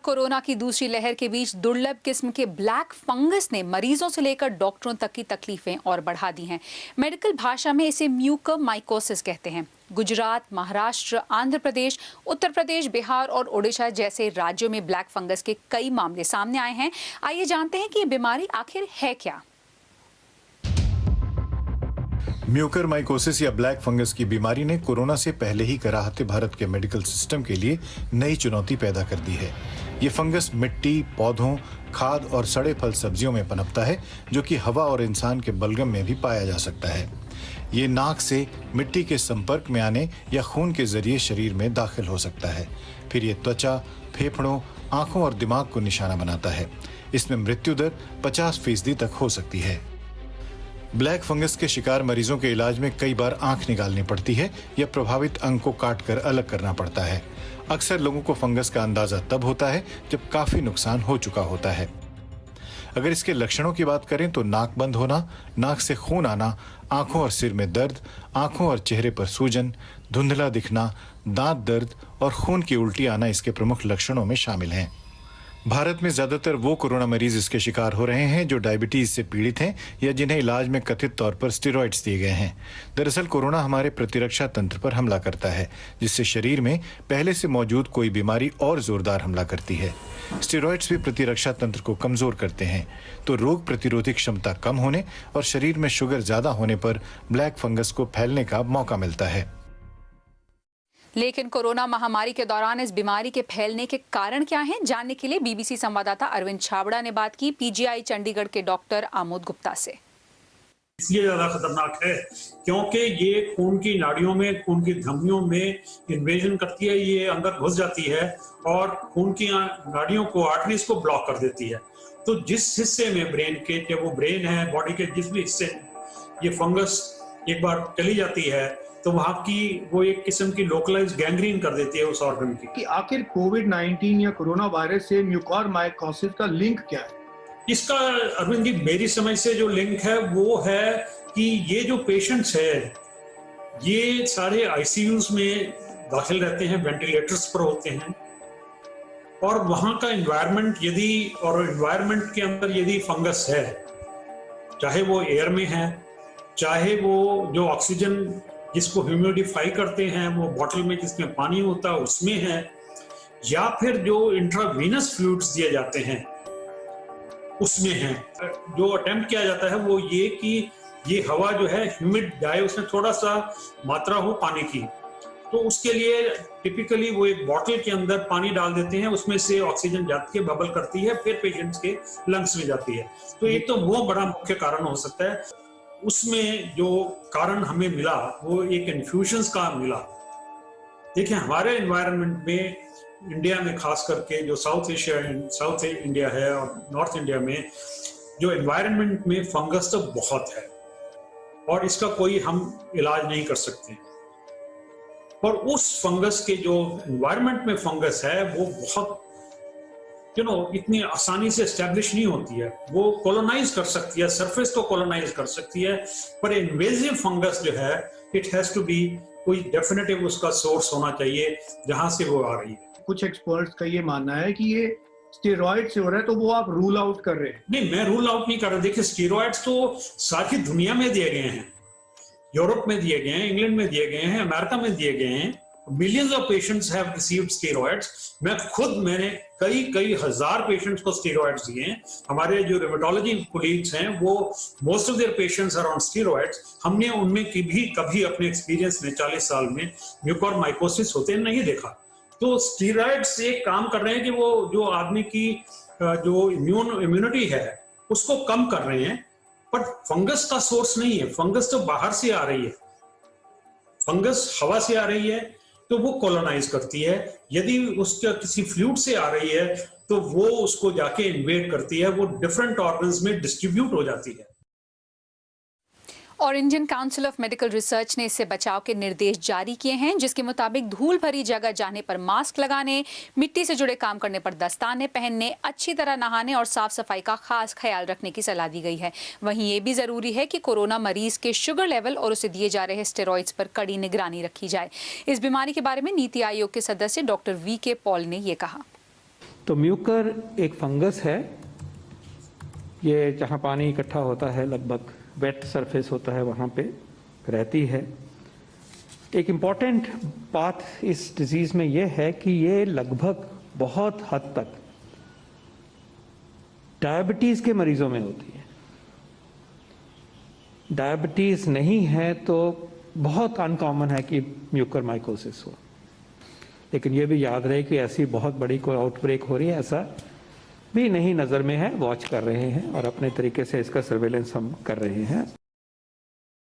Corona की दूसरी लहर के बीच दुर्लभ किस्म के ब्लैक फंगस ने मरीजों से लेकर डॉक्टरों तक की तकलीफें और बढ़ा दी हैं। मेडिकल भाषा में इसे म्यूकरमाइकोसिस कहते हैं। गुजरात, महाराष्ट्र, आंध्र प्रदेश, उत्तर प्रदेश, बिहार और ओडिशा जैसे राज्यों में ब्लैक फंगस के कई मामले सामने आए हैं। आइए जानते हैं कि ये बीमारी आखिर है क्या। म्यूकरमाइकोसिस या ब्लैक फंगस की बीमारी ने कोरोना से पहले ही कराहते भारत के मेडिकल सिस्टम के लिए नई चुनौती पैदा कर दी है। ये फंगस मिट्टी, पौधों, खाद और सड़े फल सब्जियों में पनपता है, जो कि हवा और इंसान के बलगम में भी पाया जा सकता है। ये नाक से मिट्टी के संपर्क में आने या खून के जरिए शरीर में दाखिल हो सकता है। फिर ये त्वचा, फेफड़ों, आंखों और दिमाग को निशाना बनाता है। इसमें मृत्यु दर 50% तक हो सकती है। ब्लैक फंगस के शिकार मरीजों के इलाज में कई बार आंख निकालनी पड़ती है या प्रभावित अंग को काटकर अलग करना पड़ता है। अक्सर लोगों को फंगस का अंदाजा तब होता है जब काफी नुकसान हो चुका होता है। अगर इसके लक्षणों की बात करें तो नाक बंद होना, नाक से खून आना, आंखों और सिर में दर्द, आंखों और चेहरे पर सूजन, धुंधला दिखना, दांत दर्द और खून की उल्टी आना इसके प्रमुख लक्षणों में शामिल हैं। भारत में ज्यादातर वो कोरोना मरीज इसके शिकार हो रहे हैं जो डायबिटीज से पीड़ित हैं या जिन्हें इलाज में कथित तौर पर स्टेरॉइड्स दिए गए हैं। दरअसल कोरोना हमारे प्रतिरक्षा तंत्र पर हमला करता है, जिससे शरीर में पहले से मौजूद कोई बीमारी और जोरदार हमला करती है। स्टेरॉइड्स भी प्रतिरक्षा तंत्र को कमजोर करते हैं, तो रोग प्रतिरोधी क्षमता कम होने और शरीर में शुगर ज्यादा होने पर ब्लैक फंगस को फैलने का मौका मिलता है। लेकिन कोरोना महामारी के दौरान इस बीमारी के फैलने के कारण क्या हैं, जानने के लिए बीबीसी संवाददाता अरविंद छाबड़ा ने बात की पीजीआई चंडीगढ़ के डॉक्टर आमोद गुप्ता से। इसलिए ज्यादा खतरनाक है क्योंकि ये खून की नाड़ियों में, खून की धमनियों में इन्वेजन करती है, ये अंदर घुस जाती है और खून की नाड़ियों को, आर्टरीज को ब्लॉक कर देती है। तो जिस हिस्से में ब्रेन के, चाहे वो ब्रेन है, बॉडी के जिस भी हिस्से में ये फंगस एक बार चली जाती है तो वहां की वो एक किस्म की लोकलाइज गैंग्रीन कर देती है उस ऑर्गन की। कि आखिर कोविड-19 या कोरोना वायरस से म्यूकरमाइकोसिस का लिंक क्या है? इसका अरविंद जी, मेरी समझ से जो लिंक है वो है कि ये जो पेशेंट्स है ये सारे आईसीयूज में दाखिल रहते हैं, वेंटिलेटर्स पर होते हैं और वहां का एनवायरनमेंट एनवायरनमेंट के अंदर यदि फंगस है, चाहे वो एयर में है, चाहे वो जो ऑक्सीजन जिसको ह्यूमिडिफाई करते हैं वो बॉटल में जिसमें पानी होता है उसमें है, या फिर जो इंट्रावीनस फ्लूइड्स दिए जाते हैं उसमें है। जो अटेम्प्ट किया जाता है वो ये कि ये हवा जो है ह्यूमिड जाए, उसमें थोड़ा सा मात्रा हो पानी की, तो उसके लिए टिपिकली वो एक बॉटल के अंदर पानी डाल देते हैं, उसमें से ऑक्सीजन जाती है, बबल करती है, फिर पेशेंट्स के लंग्स में जाती है। तो एक तो वो बड़ा मुख्य कारण हो सकता है। उसमें जो कारण हमें मिला वो एक इन्फ्यूजन्स का मिला। देखिए, हमारे एनवायरनमेंट में इंडिया में खास करके जो साउथ इंडिया है और नॉर्थ इंडिया में जो एनवायरनमेंट में फंगस तो बहुत है और इसका कोई हम इलाज नहीं कर सकते। और उस फंगस के जो एनवायरनमेंट में फंगस है वो बहुत इतनी आसानी से एस्टेब्लिश नहीं होती है। वो कॉलोनाइज कर सकती है, सरफेस को कॉलोनाइज कर सकती है, पर इन्वेजिव फंगस जो है इट हैज टू बी कोई डेफिनेटिव उसका सोर्स होना चाहिए जहां से वो आ रही है। कुछ एक्सपर्ट्स का ये मानना है कि ये स्टेरॉइड से हो रहा है, तो वो आप रूल आउट कर रहे हैं? नहीं, मैं रूल आउट नहीं कर रहा। देखिए, स्टेरॉइड्स तो सारी दुनिया में दिए गए हैं, यूरोप में दिए गए हैं, इंग्लैंड में दिए गए हैं, अमेरिका में दिए गए हैं। Millions of patients have received steroids. मैंने कई हजार पेशेंट्स को स्टेरॉइड्स दिए हैं। हमारे जो रिमेटोलॉजी कोलीग्स हैं वो most of their patients are on steroids. हमने उनमें कभी अपने एक्सपीरियंस में 40 साल में म्यूकरमाइकोसिस होते नहीं देखा। तो स्टेरॉइड्स एक काम कर रहे हैं कि वो जो आदमी की जो इम्यूनिटी है उसको कम कर रहे हैं, बट फंगस का सोर्स नहीं है। फंगस तो बाहर से आ रही है, फंगस हवा से आ रही है तो वो कॉलोनाइज करती है। यदि उसका किसी फ्लूइड से आ रही है तो वो उसको जाके इन्वेड करती है, वो डिफरेंट ऑर्गन्स में डिस्ट्रीब्यूट हो जाती है। और Indian council of medical research ने इससे बचाव के निर्देश जारी किए हैं, जिसके मुताबिक धूल भरी जगह जाने पर मास्क लगाने, मिट्टी से जुड़े काम करने पर दस्ताने पहनने, अच्छी तरह नहाने और साफ सफाई का खास ख्याल रखने की सलाह दी गई है। वहीं ये भी जरूरी है कि कोरोना मरीज के शुगर लेवल और उसे दिए जा रहे स्टेरॉइड्स पर कड़ी निगरानी रखी जाए। इस बीमारी के बारे में नीति आयोग के सदस्य डॉक्टर वी के पॉल ने ये कहा। तो म्यूकर एक फंगस है, ये जहाँ पानी इकट्ठा होता है लगभग वेट सरफेस होता है वहाँ पे रहती है। एक इम्पॉर्टेंट बात इस डिजीज़ में ये है कि ये लगभग बहुत हद तक डायबिटीज़ के मरीजों में होती है। डायबिटीज़ नहीं है तो बहुत अनकॉमन है कि म्यूकरमाइकोसिस हो, लेकिन ये भी याद रहे कि ऐसी बहुत बड़ी कोई आउटब्रेक हो रही है ऐसा भी नहीं नज़र में है। वॉच कर रहे हैं और अपने तरीके से इसका सर्वेलेंस हम कर रहे हैं।